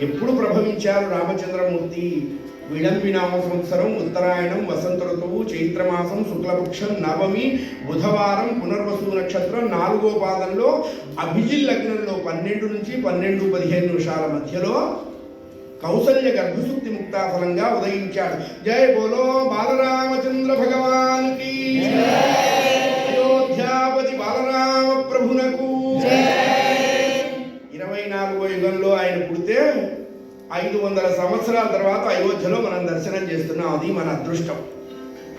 ఎప్పుడు ప్రభవించారు రామచంద్రమూర్తి? విళంబినామ సంవత్సరం, ఉత్తరాయణం, వసంత ఋతువు, చైత్రమాసం, శుక్లపక్షం, నవమి, బుధవారం, పునర్వసు నక్షత్రం, 4వ పాదంలో అభిజిల్ లగ్నంలో 12 నుంచి 12:15 మధ్యలో కౌసల్య గర్భసూక్తి ముక్తాఫలంగా ఉదయించాడు. జయ బోలో బాలరామచంద్ర భగవానికి, అయోధ్యాపతి బాలరామ ప్రభునకు. 24వ యుగంలో ఆయన పుడితే 500 సంవత్సరాల తర్వాత అయోధ్యలో మనం దర్శనం చేస్తున్నాం. అది మన అదృష్టం.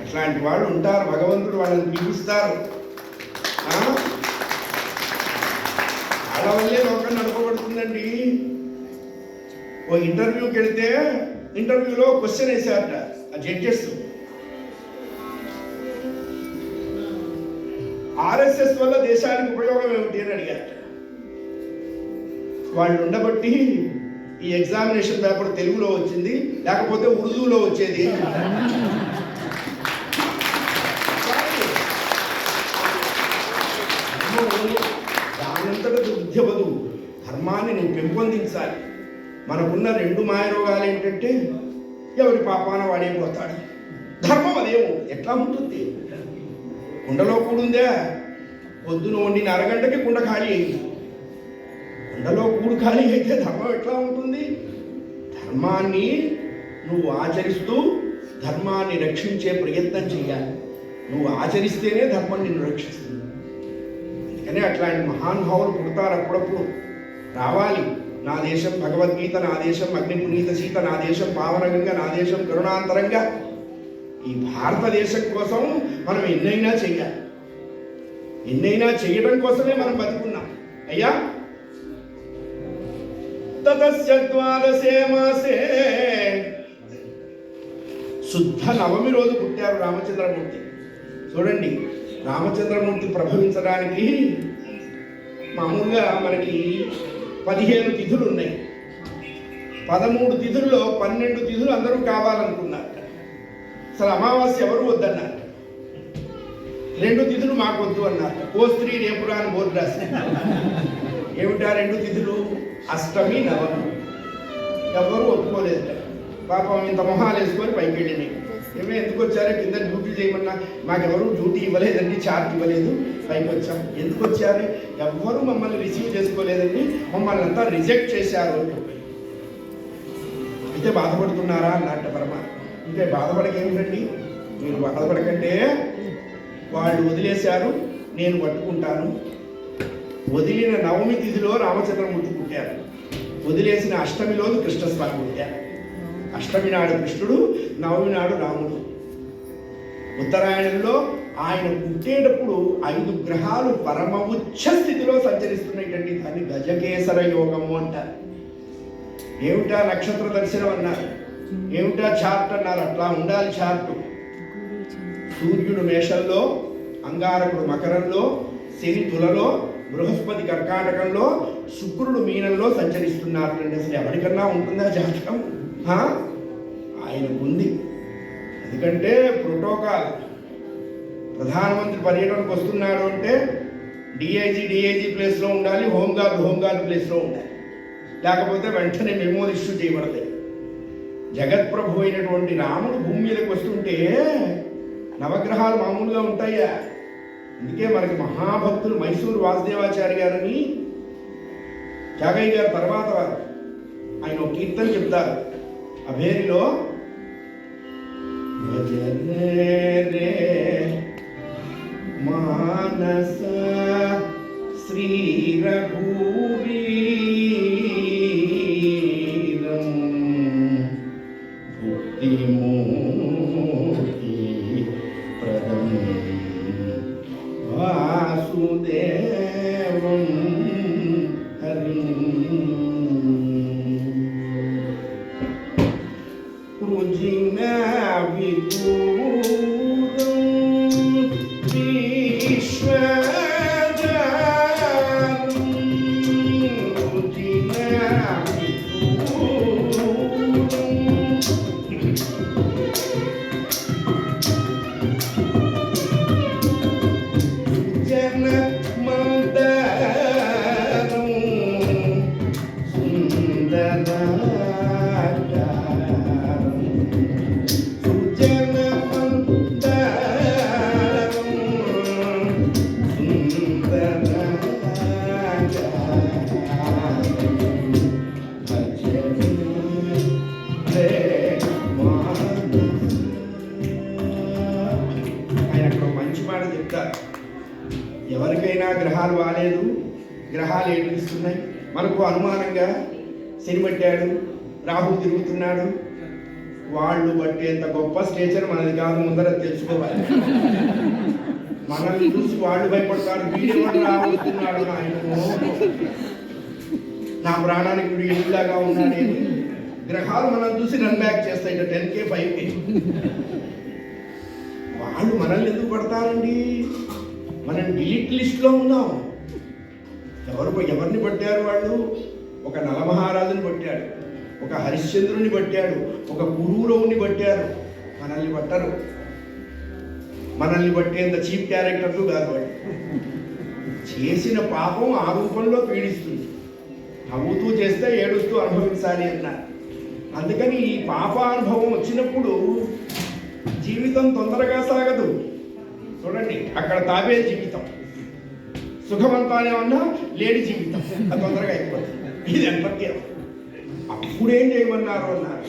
అట్లాంటి వాళ్ళు ఉంటారు, భగవంతుడు వాళ్ళని పిలుస్తారు. వాళ్ళ వల్లే లోకం నడపబడుతుందండి. ఓ ఇంటర్వ్యూకి వెళితే ఇంటర్వ్యూలో క్వశ్చన్ వేశారట ఆ జడ్జెస్, ఆర్ఎస్ఎస్ వల్ల దేశానికి ఉపయోగం ఏమిటి అని అడిగారట. వాళ్ళు ఉండబట్టి ఈ ఎగ్జామినేషన్ పేపర్ తెలుగులో వచ్చింది, లేకపోతే ఉర్దూలో వచ్చేది. దానంతటా దుర్ధ్యవదు. ధర్మాన్ని నువ్వు పెంపొందించాలి. మనకున్న 2 మాయరోగాలు ఏంటంటే, ఎవరి పాపాన వాడైపోతాడు. ధర్మం అదేమో ఎట్లా ఉంటుంది? కుండలో కూడుందే, పొద్దున వండిన అరగంటకి కుండ ఖాళీ అయింది. కుండలో కూడు ఖాళీ అయితే ధర్మం ఎట్లా ఉంటుంది? ధర్మాన్ని నువ్వు ఆచరిస్తూ ధర్మాన్ని రక్షించే ప్రయత్నం చేయాలి. నువ్వు ఆచరిస్తేనే ధర్మం నిన్ను రక్షిస్తుంది. అందుకనే అట్లాంటి మహానుభావులు పుడతారు. అప్పుడప్పుడు రావాలి. నా దేశం భగవద్గీత, నా దేశం అగ్నిపునీత సీత, నా దేశం పావనగంగా, నా దేశం కరుణాంతరంగా. ఈ భారతదేశం కోసం మనం ఎన్నైనా చెయ్యాలి. ఎన్నైనా చెయ్యడం కోసమే మనం బతుకున్నాం. అయ్యా, తతస్య ద్వాదశే మాసే, శుద్ధ నవమి రోజు పుట్టారు రామచంద్రమూర్తి. చూడండి, రామచంద్రమూర్తి ప్రభవించడానికి మామూలుగా మనకి 15 తిథులు ఉన్నాయి. 13 తిథుల్లో 12 తిథులు అందరూ కావాలనుకున్నారు. అసలు అమావాస్య ఎవరు వద్దన్నారు. 2 తిథులు మాకు వద్దు అన్నారు. ఓ స్త్రీ రేపురా అని బోర్డు రాశారు. ఏమిటా 2 తిథులు? అష్టమి, నవమి. ఎవరు ఒప్పుకోలేదు. పాపం ఇంత మొహాలు వేసుకొని పైకి వెళ్ళినాయి. ఏమే ఎందుకు వచ్చారో, కింద డ్యూటీ చేయమన్నా మాకెవరు డ్యూటీ ఇవ్వలేదండి, చార్జ్ ఇవ్వలేదు, పైకి వచ్చాం. ఎందుకు వచ్చారు? ఎవ్వరూ మమ్మల్ని రిసీవ్ చేసుకోలేదండి, మమ్మల్ని అంతా రిజెక్ట్ చేశారు. అయితే బాధపడుతున్నారా అన్నట్ట పరమాత్మ. అంటే బాధపడకేమిటండి, మీరు బాధపడకంటే వాళ్ళు వదిలేశారు, నేను పట్టుకుంటాను. వదిలిన నవమి తిథిలో రామచంద్రమూర్తి పుట్టారు. వదిలేసిన అష్టమిలో కృష్ణస్వామి పుట్టారు. అష్టమి నాడు కృష్ణుడు, నవమి నాడు రాముడు. ఉత్తరాయణంలో ఆయన పుట్టేటప్పుడు 5 గ్రహాలు పరమ ఉచ్చ స్థితిలో సంచరిస్తున్నాయి. దాన్ని గజకేసర యోగము అంటారు. ఏమిటా నక్షత్ర దర్శనం అన్నారు, ఏమిటా చార్ట్ అన్నారు. అట్లా ఉండాలి చార్టు. సూర్యుడు మేషంలో, అంగారకుడు మకరంలో, శని తులలో, బృహస్పతి కర్కాటకంలో, శుక్రుడు మీనంలో సంచరిస్తున్నారు. అసలు ఎవరికన్నా ఉంటుందా జాతకం? ఆయనకు ఉంది. ఎందుకంటే ప్రోటోకాల్. ప్రధానమంత్రి పర్యటనకు వస్తున్నాడు అంటే డిఐజీ ప్లేస్లో ఉండాలి, హోంగార్డ్ ప్లేస్లో ఉండాలి. లేకపోతే వెంటనే మెమోలు ఇష్యూ చేయబడతాయి. జగత్ప్రభు అయినటువంటి రాముడు భూమి మీదకి వస్తుంటే నవగ్రహాలు మామూలుగా ఉంటాయా? అందుకే మనకి మహాభక్తులు మైసూరు వాసుదేవాచారి గారని, త్యాగయ్య గారు తర్వాత వారు, ఆయన ఒక కీర్తన చెప్తారు అభేరిలో. రే మానస శ్రీ రఘువీరం భుక్తిమూర్తి ప్రదం వాసుదేవం హరి రుజిన విదూరం విశ్వజాతం రుజిన విదూరం జన మందరం సుందర ఎవరికైనా గ్రహాలు బాగాలేదు, గ్రహాలు ఏడిపిస్తున్నాయి, మనకు అనుమానంగా శని పట్టాడు, రాహు తిరుగుతున్నాడు, వాళ్ళు బట్టేంత గొప్ప స్టేచర్ మనది కాదు, ముందర తెలుసుకోవాలి. మనల్ని చూసి వాళ్ళు భయపడతారు, వీడేవాడు రాబోతున్నాడు, ఆయనను నా ప్రాణానికి వీడు ఎల్లాగా ఉన్నాడేది. గ్రహాలు మనం చూసి రన్ బ్యాక్ చేస్తాయి, 10K 5K. వాళ్ళు మనల్ని ఎందుకు పడతారండి? మనం డిలీట్ లిస్ట్లో ఉన్నాం. ఎవరిని పట్టారు వాళ్ళు? ఒక నలమహారాజుని పట్టాడు, ఒక హరిశ్చంద్రుని పట్టాడు, ఒక కురూరవుని పట్టారు. మనల్ని పట్టరు. మనల్ని పట్టేంత చీప్ క్యారెక్టర్లు కాదు వాళ్ళు. చేసిన పాపం ఆ రూపంలో పీడిస్తుంది. నవ్వుతూ చేస్తే ఏడుస్తూ అనుభవించాలి అన్నారు. అందుకని ఈ పాపానుభవం వచ్చినప్పుడు జీవితం తొందరగా సాగదు. చూడండి, అక్కడ తాబే జీవితం, సుఖమంతానే ఉన్నా లేని జీవితం, అది తొందరగా అయిపోతుంది. ఇది ఎంతకే. అప్పుడేం చేయమన్నారు అన్నారు?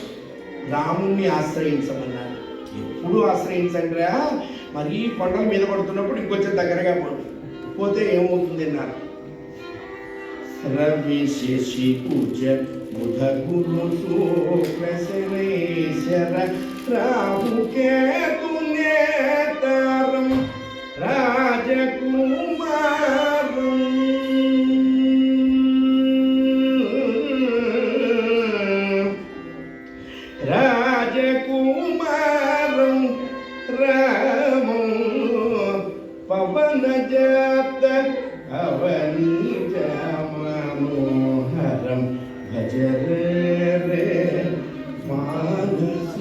రాముణ్ణి ఆశ్రయించమన్నారు. ఎప్పుడు ఆశ్రయించండిరా, మరీ కొండల మీద పడుతున్నప్పుడు ఇంకొంచెం దగ్గరగా పోతే ఏమవుతుంది అన్నారు. రవి శశి కుజ బుధ గురు శుక్ర శనేశ్వర రాహు కేతు నేతరం రాజకుమారం రాజకుమారం రామం పవన జాత అవనీజ మనోహరం భజరే రే మానస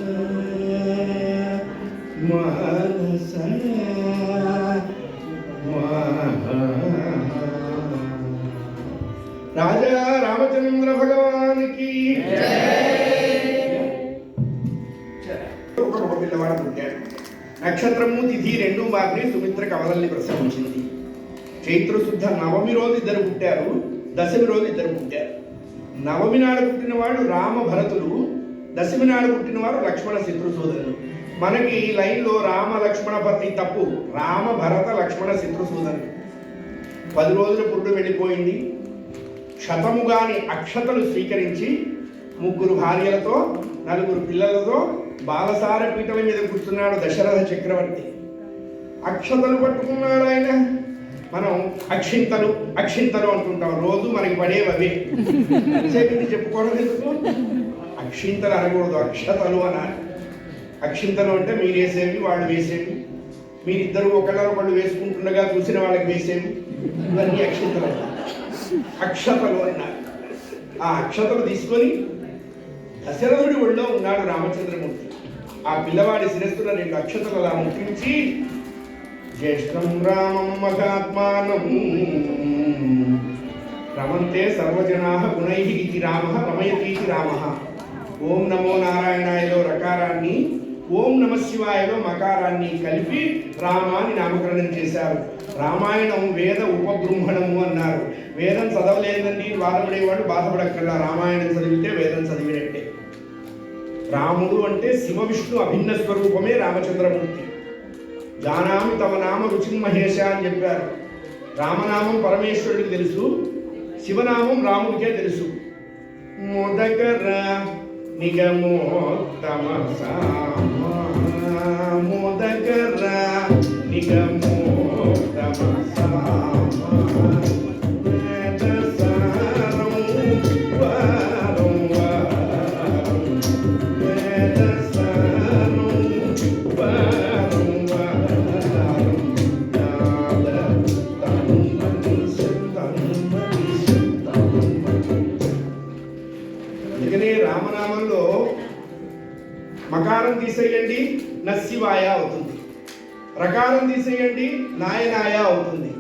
మానస. రాజా రామచంద్ర భగవానికి ఒక పిల్లవాడు పుట్టాడు. నక్షత్రము తిథి రెండు మారిని సుమిత్ర కవలల్ని ప్రసవించింది. చైత్రశుద్ధ నవమి రోజు ఇద్దరు పుట్టారు, దశమి రోజు ఇద్దరు పుట్టారు. నవమి నాడు పుట్టినవాడు రామ భరతులు, దశమి నాడు పుట్టినవారు లక్ష్మణ శత్రుసూదనులు. మనకి ఈ లైన్లో రామ లక్ష్మణ భర్తి తప్పు. రామ భరత లక్ష్మణ శత్రుసూదనులు. 10 రోజుల పురుడు వెళ్ళిపోయింది. శతముగాని అక్షతలు స్వీకరించి 3 భార్యలతో 4 పిల్లలతో బాలసార పీఠల మీద కూర్చున్నాడు దశరథ చక్రవర్తి. అక్షతలు పట్టుకున్నాడు ఆయన. మనం అక్షింతలు అంటుంటాం, రోజు మనకి పడేవే. చెప్పుకోవడం ఎందుకు? అక్షింతలు అనకూడదు, అక్షతలు అనాలి. అక్షింతలు అంటే మీరు వేసేవి, వాళ్ళు వేసేవి, మీరిద్దరు ఒకళ్ళు వేసుకుంటుండగా చూసిన వాళ్ళకి వేసేవి, ఇవన్నీ అక్షింతలు. అక్షతలు అన్నారు. ఆ అక్షతలు తీసుకొని దశరథుడి ఒళ్ళో ఉన్నాడు రామచంద్రమూర్తి. ఆ పిల్లవాడి శిరస్సులో 2 అక్షతలు అలా ముట్టించి, జ్యేష్ఠం రామం మహాత్మానం రమంతే సర్వజనాః గుణైః ఇతి రామః రమయతీతి రామః. ఓం నమో నారాయణాయలో రకారాన్ని, ఓం నమ శివాయలో మకారాన్ని కలిపి రామాని నామకరణం చేశారు. రామాయణం వేద ఉపబృంహణము అన్నారు. వేదం చదవలేదండి బాధపడేవాడు బాధపడక్కర్లా, రామాయణం చదివితే వేదం చదివినట్టే. రాముడు అంటే శివ విష్ణు అభిన్న స్వరూపమే రామచంద్రమూర్తి. జానామి తమ నామ రుచిన్మహేష అని చెప్పారు. రామనామం పరమేశ్వరుడికి తెలుసు, శివనామం రాముడికే తెలుసు. మోదకర నిగమోత్తమ మోదకర నిగమోత్తమ రామనామంలో మకారం తీసేయండి నశివాయ అవుతుంది, రకారం తీసేయండి నాయనాయ అవుతుంది.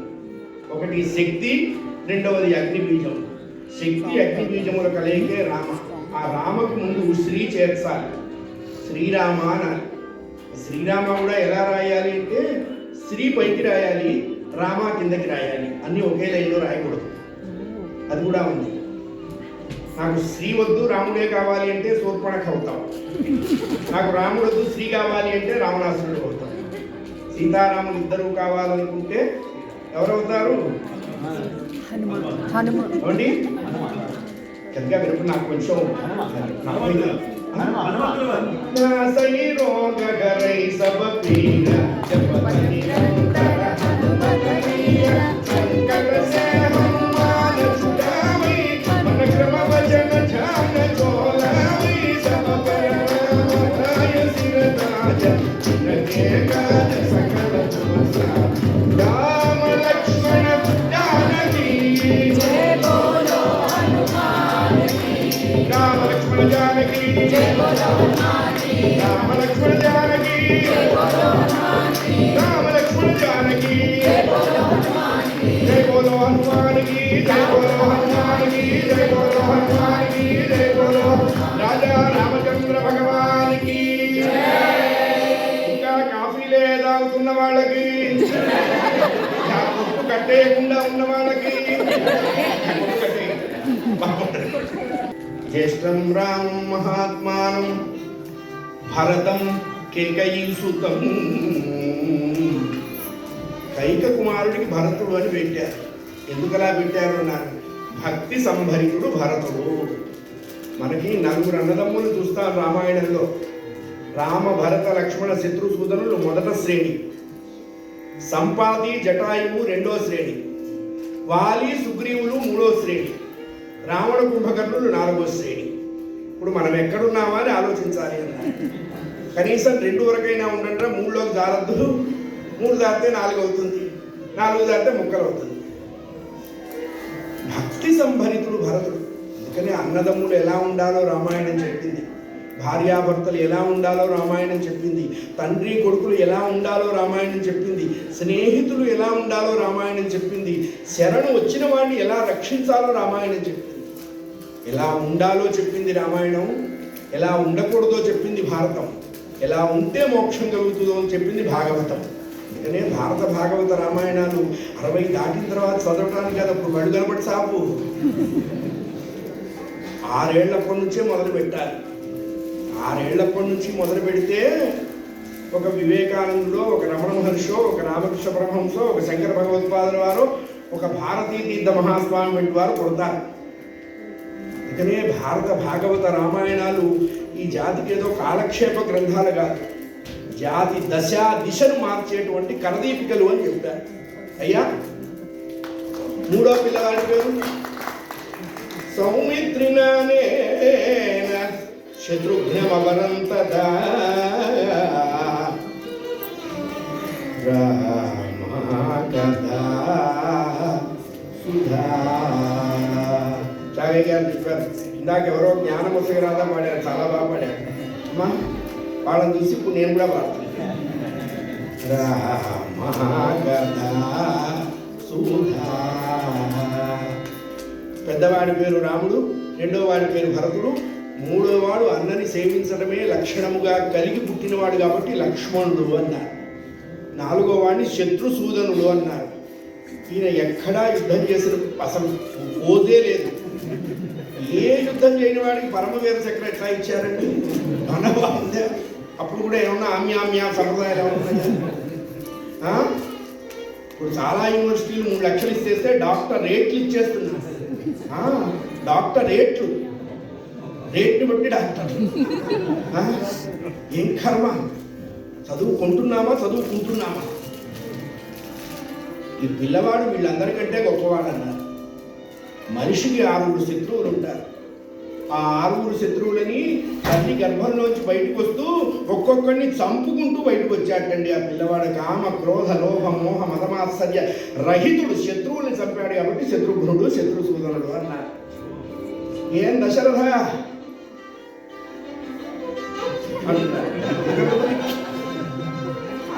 ఒకటి శక్తి, రెండవది అగ్ని బీజం. శక్తి అగ్ని బీజముల కలయికే రామ. ఆ రామకు ముందు శ్రీ చేర్చాలి, శ్రీరామ అనాలి. శ్రీరామ కూడా ఎలా రాయాలి అంటే శ్రీ పైకి రాయాలి, రామ కిందకి రాయాలి, అన్నీ ఒకే లైన్లో రాయకూడదు. అది కూడా ఉంది. నాకు శ్రీ వద్దు రాముడే కావాలి అంటే శూర్పణఖ అవుతాం, నాకు రాముడు వద్దు శ్రీ కావాలి అంటే రావణాసురుడు అవుతాం. సీతారాములు ఇద్దరు కావాలనుకుంటే ఎవరవుతారు? ఏమండి చక్కగా వినప్పుడు నాకు కొంచెం రాజా రామచంద్ర భగవానికి. ఇంకా కాఫీలే తాగుతున్న వాళ్ళకి, ఉప్పు కట్టేయకుండా ఉన్న వాళ్ళకి జ్యేష్ఠం రామం మహాత్మానం భరతం కేకయీసుతం. కైక కుమారుడికి భరతుడు అని పెట్టారు. ఎందుకలా పెట్టారు అన్నారు, భక్తి సంభరితుడు భరతుడు. మనకి నలుగురు అన్నదమ్ములు చూస్తాం రామాయణంలో. రామ భరత లక్ష్మణ శత్రుసూదనులు మొదట శ్రేణి, సంపాతి జటాయువు రెండో శ్రేణి, వాలి సుగ్రీవులు మూడో శ్రేణి, రావణ కుంభకర్ణులు నాలుగో శ్రేణి. ఇప్పుడు మనం ఎక్కడున్నామా అని ఆలోచించాలి అన్నారు. కనీసం 2 వరకైనా ఉండంటే 3లోకి జారద్దు. 3 దాటితే 4 అవుతుంది, 4 దాటితే ముక్కలు అవుతుంది. భక్తి సంభరితుడు భరతుడు. అందుకని అన్నదమ్ములు ఎలా ఉండాలో రామాయణం చెప్పింది, భార్యాభర్తలు ఎలా ఉండాలో రామాయణం చెప్పింది, తండ్రి కొడుకులు ఎలా ఉండాలో రామాయణం చెప్పింది, స్నేహితులు ఎలా ఉండాలో రామాయణం చెప్పింది, శరణు వచ్చిన వాడిని ఎలా రక్షించాలో రామాయణం చెప్పింది. ఎలా ఉండాలో చెప్పింది రామాయణం, ఎలా ఉండకూడదో చెప్పింది భారతం, ఎలా ఉంటే మోక్షం కలుగుతుందో అని చెప్పింది భాగవతం. అందుకనే భారత భాగవత రామాయణాలు 60 దాటిన తర్వాత చదవటానికి కదా అప్పుడు కళ్ళు కనబడి సాపు. 6 ఏళ్లప్పటి నుంచే మొదలు పెట్టాలి. 6 ఏళ్లప్పటి నుంచి మొదలు పెడితే ఒక వివేకానందుడో, ఒక రమణ మహర్షో, ఒక రామకృష్ణ పరమహంసో, ఒక శంకర భగవత్పాదుల వారు, ఒక భారతీ తీర్థ మహాస్వామి వంటి వారు కొడతారు. అందుకనే భారత భాగవత రామాయణాలు ఈ జాతికి ఏదో కాలక్షేప గ్రంథాలు కాదు, జాతి దశ దిశను మార్చేటువంటి కరదీపికలు అని చెప్తారు. అయ్యా మూడో పిల్లవాడి పేరు సౌమిత్రినానే శత్రుఘ్నమవరంతదా రామకథా సుధా. చాగయ్య గారు చెప్పారు, ఇందాక ఎవరో జ్ఞానముసగరాదా పాడారు, చాలా బాగా పాడారు అమ్మా. వాళ్ళని చూసి ఇప్పుడు నేను కూడా పాడుతున్నాను. రామకథా సుధా. పెద్దవాడి పేరు రాముడు, రెండో వాడి పేరు భరతుడు, మూడో వాడు అన్నని సేవించడమే లక్షణముగా కలిగి పుట్టినవాడు కాబట్టి లక్ష్మణుడు అన్నారు. 4వ వాడిని శత్రుసూదనుడు అన్నారు. ఈయన ఎక్కడా యుద్ధం చేసిన అసలు పోతే లేదు. ఏ యుద్ధం చేయని వాడికి పరమవీర చక్రం ఎట్లా ఇచ్చారండి? బాగుందా? అప్పుడు కూడా ఏమన్నా ఆమ్యామ్యా సంప్రదాయాలు ఏమన్నా? ఇప్పుడు చాలా యూనివర్సిటీలు 3 లక్షలు ఇచ్చేస్తే డాక్టర్ రేట్లు ఇచ్చేస్తున్నారు. డాక్టర్ రేట్లు, రేట్ని బట్టి డాక్టర్. ఏం కర్మ, చదువుకుంటున్నామా చదువుకుంటున్నామా? ఈ పిల్లవాడు వీళ్ళందరికంటే గొప్పవాడు అన్నారు. మనిషికి 6 శత్రువులు ఉంటారు. ఆ 6 శత్రువులని తల్లి గర్భంలోంచి బయటకు వస్తూ ఒక్కొక్కడిని చంపుకుంటూ బయటకు వచ్చాటండి. ఆ పిల్లవాడు కామ క్రోధ లోభ మోహ మదమాత్సర్య రహితుడు, శత్రువుల్ని చంపాడు కాబట్టి శత్రుఘ్నుడు శత్రుసూదనుడు అన్నారు. ఏం దశరథ అంటున్నారు.